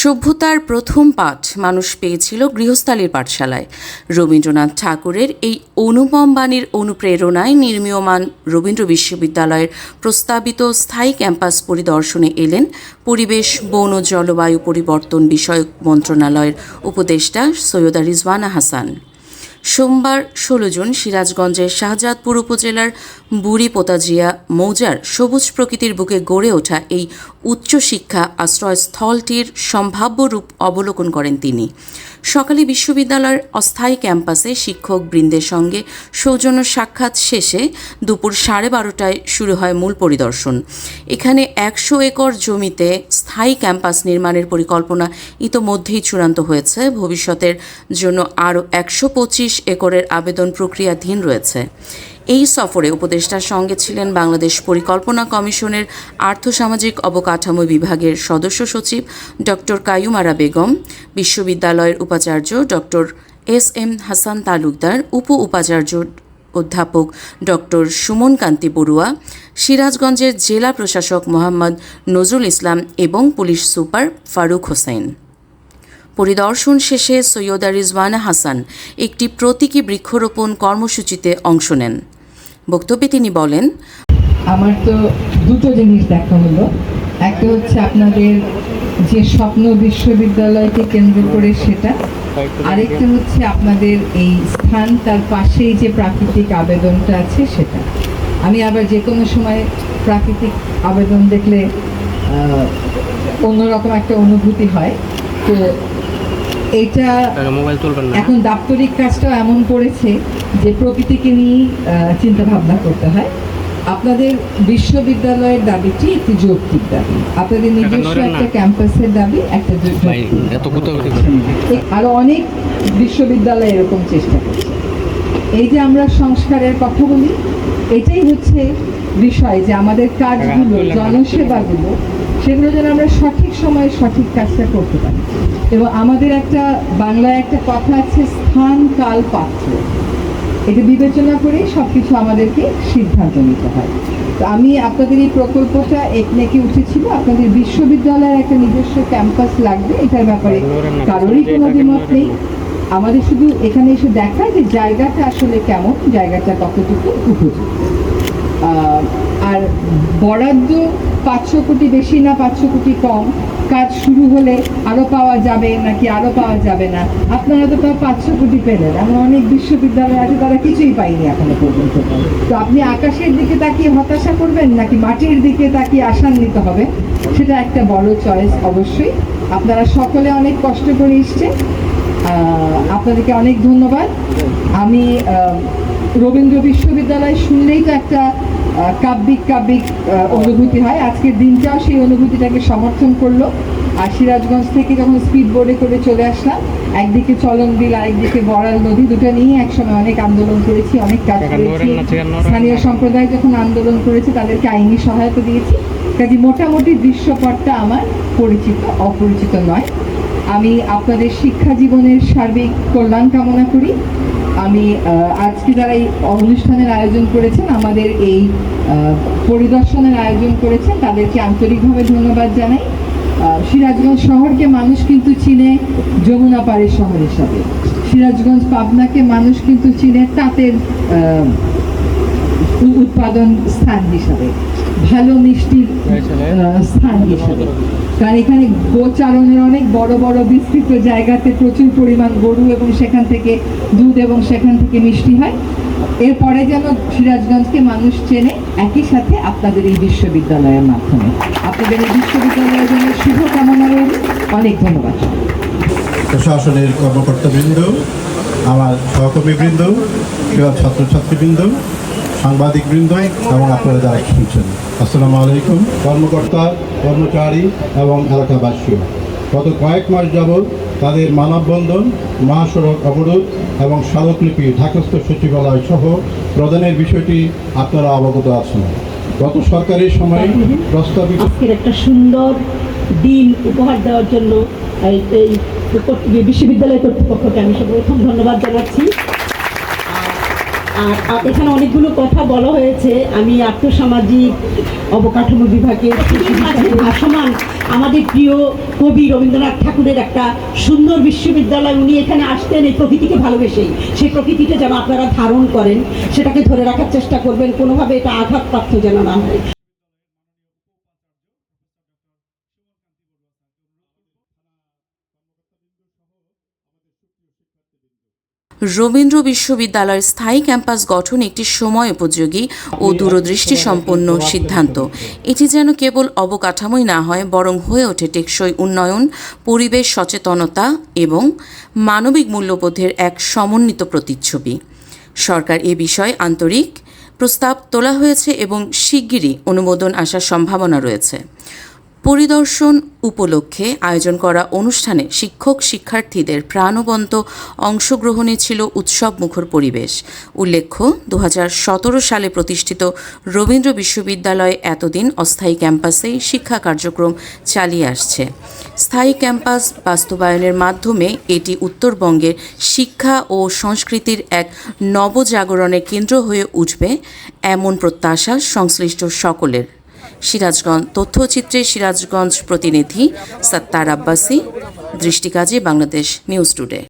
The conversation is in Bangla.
সভ্যতার প্রথম পাঠ মানুষ পেয়েছিল গৃহস্থালির পাঠশালায়। রবীন্দ্রনাথ ঠাকুরের এই অনুপম বাণীর অনুপ্রেরণায় নির্মীয়মান রবীন্দ্র বিশ্ববিদ্যালয়ের প্রস্তাবিত স্থায়ী ক্যাম্পাস পরিদর্শনে এলেন পরিবেশ, বন ও জলবায়ু পরিবর্তন বিষয়ক মন্ত্রণালয়ের উপদেষ্টা সৈয়দা রিজওয়ানা হাসান। সোমবার 16 জুন সিরাজগঞ্জের শাহজাদপুর উপজেলার বুড়িপোতাজিয়া মৌজার সবুজ প্রকৃতির বুকে গড়ে ওঠা এই উচ্চশিক্ষা আশ্রয়স্থলটির সম্ভাব্য রূপ অবলোকন করেন তিনি। সকালে বিশ্ববিদ্যালয়ের অস্থায়ী ক্যাম্পাসে শিক্ষকবৃন্দের সঙ্গে সৌজন্য সাক্ষাৎ শেষে দুপুর 12:30টায় শুরু হয় মূল পরিদর্শন। এখানে 100 একর জমিতে স্থায়ী ক্যাম্পাস নির্মাণের পরিকল্পনা ইতোমধ্যেই চূড়ান্ত হয়েছে। ভবিষ্যতের জন্য আরও 125 একরের আবেদন প্রক্রিয়াধীন রয়েছে। এই সফরে উপদেষ্টার সঙ্গে ছিলেন বাংলাদেশ পরিকল্পনা কমিশনের আর্থসামাজিক অবকাঠামো বিভাগের সদস্য সচিব ডক্টর কাইয়ুম আরা বেগম, বিশ্ববিদ্যালয়ের উপাচার্য ডক্টর SM হাসান তালুকদার, উপ উপাচার্য অধ্যাপক ডক্টর সুমন কান্তি বড়ুয়া, সিরাজগঞ্জের জেলা প্রশাসক মোহাম্মদ নজরুল ইসলাম এবং পুলিশ সুপার ফারুক হোসেন। পরিদর্শন শেষে সৈয়দা রিজওয়ানা হাসান একটি প্রতীকী বৃক্ষরোপণ কর্মসূচিতে অংশ নেন। বক্তব্যে তিনি বলেন, আমার তো দুটো জিনিস দেখা হলো। একটা হচ্ছে আপনাদের যে স্বপ্ন বিশ্ববিদ্যালয়কে কেন্দ্র করে সেটা, আরেকটা হচ্ছে আপনাদের এই স্থান তার পাশেই যে প্রাকৃতিক আবেদনটা আছে সেটা। আমি আবার যে কোনো সময় প্রাকৃতিক আবেদন দেখলে অন্যরকম একটা অনুভূতি হয়। তো এটা এখন দাপ্তরিক কাজটাও এমন করেছে যে প্রকৃতিকে নিয়েই চিন্তা ভাবনা করতে হয়। আপনাদের বিশ্ববিদ্যালয়ের দাবিটি একটি যৌক্তিক দাবি, আপনাদের নিজস্ব একটা ক্যাম্পাসের দাবি একটা আরো অনেক বিশ্ববিদ্যালয় এরকম চেষ্টা করছে। এই যে আমরা সংস্কারের কথা বলি, এটাই হচ্ছে বিষয় যে আমাদের কাজগুলো, জনসেবাগুলো, সেগুলো যেন আমরা সঠিক সময়ে সঠিক কাজটা করতে পারি। এবং আমাদের একটা বাংলায় একটা কথা আছে, স্থান, কাল, পাত্র, এটা বিবেচনা করেই সব কিছু আমাদেরকে সিদ্ধান্ত নিতে হয়। তো আমি আপনাদের এই প্রকল্পটা একনেকে উঠেছিল, আপনাদের বিশ্ববিদ্যালয়ের একটা নিজস্ব ক্যাম্পাস লাগবে, এটার ব্যাপারে কারোরই কোনো দ্বিমত নেই। আমাদের শুধু এখানে এসে দেখা যে জায়গাটা আসলে কেমন, জায়গাটা কতটুকু উপযুক্ত। আর বরাদ্দ 500 কোটি বেশি না 500 কোটি কম, কাজ শুরু হলে আরও পাওয়া যাবে নাকি আরও পাওয়া যাবে না। আপনারা তো 500 কোটি পেলেন, এমন অনেক বিশ্ববিদ্যালয় আছে তারা কিছুই পায়নি এখনো পর্যন্ত। তো আপনি আকাশের দিকে তাকিয়ে হতাশা করবেন নাকি মাটির দিকে তাকিয়ে আশান্বিত হবে, সেটা একটা বড় চয়েস। অবশ্যই আপনারা সকলে অনেক কষ্ট করে এসছেন, আপনাদেরকে অনেক ধন্যবাদ। আমি রবীন্দ্র বিশ্ববিদ্যালয় শুনলেই তো একটা কাব্যিক অনুভূতি হয়। আজকের দিনটাও সেই অনুভূতিটাকে সমর্থন করলো। আর সিরাজগঞ্জ থেকে যখন স্পিড বোর্ডে করে চলে আসলাম, একদিকে চলন বিল, আরেকদিকে বড়াল নদী, দুটো নিয়ে একসময় অনেক আন্দোলন করেছি, অনেক কাজ করেছি। স্থানীয় সম্প্রদায় যখন আন্দোলন করেছে তাদেরকে আইনি সহায়তা দিয়েছি। কাজে মোটামুটি দৃশ্যপটটা আমার পরিচিত, অপরিচিত নয়। আমি আপনাদের শিক্ষা জীবনের সার্বিক কল্যাণ কামনা করি। আমি আজকে যারা এই অনুষ্ঠানের আয়োজন করেছেন, আমাদের এই পরিদর্শনের আয়োজন করেছেন, তাদেরকে আন্তরিকভাবে ধন্যবাদ জানাই। সিরাজগঞ্জ শহরকে মানুষ কিন্তু চিনে যমুনা পাড়ের শহর হিসাবে, সিরাজগঞ্জ পাবনাকে মানুষ কিন্তু চিনে তাঁতের উৎপাদন স্থান হিসাবে, ভালো মিষ্টির স্থান হিসাবে। কারণ এখানে গোচারণের অনেক বড় বড় বিস্তৃত জায়গাতে প্রচুর পরিমাণ গরু এবং সেখান থেকে দুধ এবং সেখান থেকে মিষ্টি হয়। এরপরে যেন সিরাজগঞ্জকে মানুষ চেনে, একই সাথে আপনাদের এই বিশ্ববিদ্যালয়ের মাধ্যমে। আপনাদের এই বিশ্ববিদ্যালয়ের জন্য শুভকামনা রইল। অনেক ধন্যবাদ। প্রশাসনের কর্মকর্তাবৃন্দ, আমার সহকর্মীবৃন্দ, ছাত্রছাত্রীবৃন্দ, সাংবাদিকবৃন্দ এবং আপনারা যারা শুনছেন, আসসালামু আলাইকুম। কর্মকর্তা, কর্মচারী এবং এলাকাবাসী গত কয়েক মাস যাবৎ তাদের মানববন্ধন, মহাসড়ক অবরোধ এবং স্মারকলিপি ঢাকাস্থ সচিবালয় সহ প্রদানের বিষয়টি আপনারা অবগত আছেন। গত সরকারের সময় প্রস্তাবিত একটা সুন্দর দিন উপহার দেওয়ার জন্য এই বিশ্ববিদ্যালয় কর্তৃপক্ষকে আমি সর্বপ্রথম ধন্যবাদ জানাচ্ছি। আর এখানে অনেকগুলো কথা বলা হয়েছে। আমি আর্থসামাজিক অবকাঠামো বিভাগের মাঝে ভাসমান আমাদের প্রিয় কবি রবীন্দ্রনাথ ঠাকুরের একটা সুন্দর বিশ্ববিদ্যালয়। উনি এখানে আসতেন এই প্রকৃতিকে ভালোবেসেই। সেই প্রকৃতিটা যেন আপনারা ধারণ করেন, সেটাকে ধরে রাখার চেষ্টা করবেন, কোনোভাবে এটা আঘাতপ্রাপ্ত যেন না হয়। রবীন্দ্র বিশ্ববিদ্যালয়ের স্থায়ী ক্যাম্পাস গঠন একটি সময় উপযোগী ও দূরদৃষ্টি সম্পন্ন সিদ্ধান্ত। এটি যেন কেবল অবকাঠামোই না হয়, বরং হয়ে ওঠে টেকসই উন্নয়ন, পরিবেশ সচেতনতা এবং মানবিক মূল্যবোধের এক সমন্বিত প্রতিচ্ছবি। সরকার এ বিষয়ে আন্তরিক প্রস্তাব তোলা হয়েছে এবং শিগগিরই অনুমোদন আসার সম্ভাবনা রয়েছে। পরিদর্শন উপলক্ষে আয়োজন করা অনুষ্ঠানে শিক্ষক শিক্ষার্থীদের প্রাণবন্ত অংশগ্রহণে ছিল উৎসবমুখর পরিবেশ। উল্লেখ্য, 2017 সালে প্রতিষ্ঠিত রবীন্দ্র বিশ্ববিদ্যালয় এতদিন অস্থায়ী ক্যাম্পাসেই শিক্ষা কার্যক্রম চালিয়ে আসছে। স্থায়ী ক্যাম্পাস বাস্তবায়নের মাধ্যমে এটি উত্তরবঙ্গের শিক্ষা ও সংস্কৃতির এক নবজাগরণের কেন্দ্র হয়ে উঠবে, এমন প্রত্যাশা সংশ্লিষ্ট সকলের। সিরাজগঞ্জ তথ্যচিত্রে সিরাজগঞ্জ প্রতিনিধি সত্তার আব্বাসী, দৃষ্টিকাজে বাংলাদেশ নিউজ টুডে।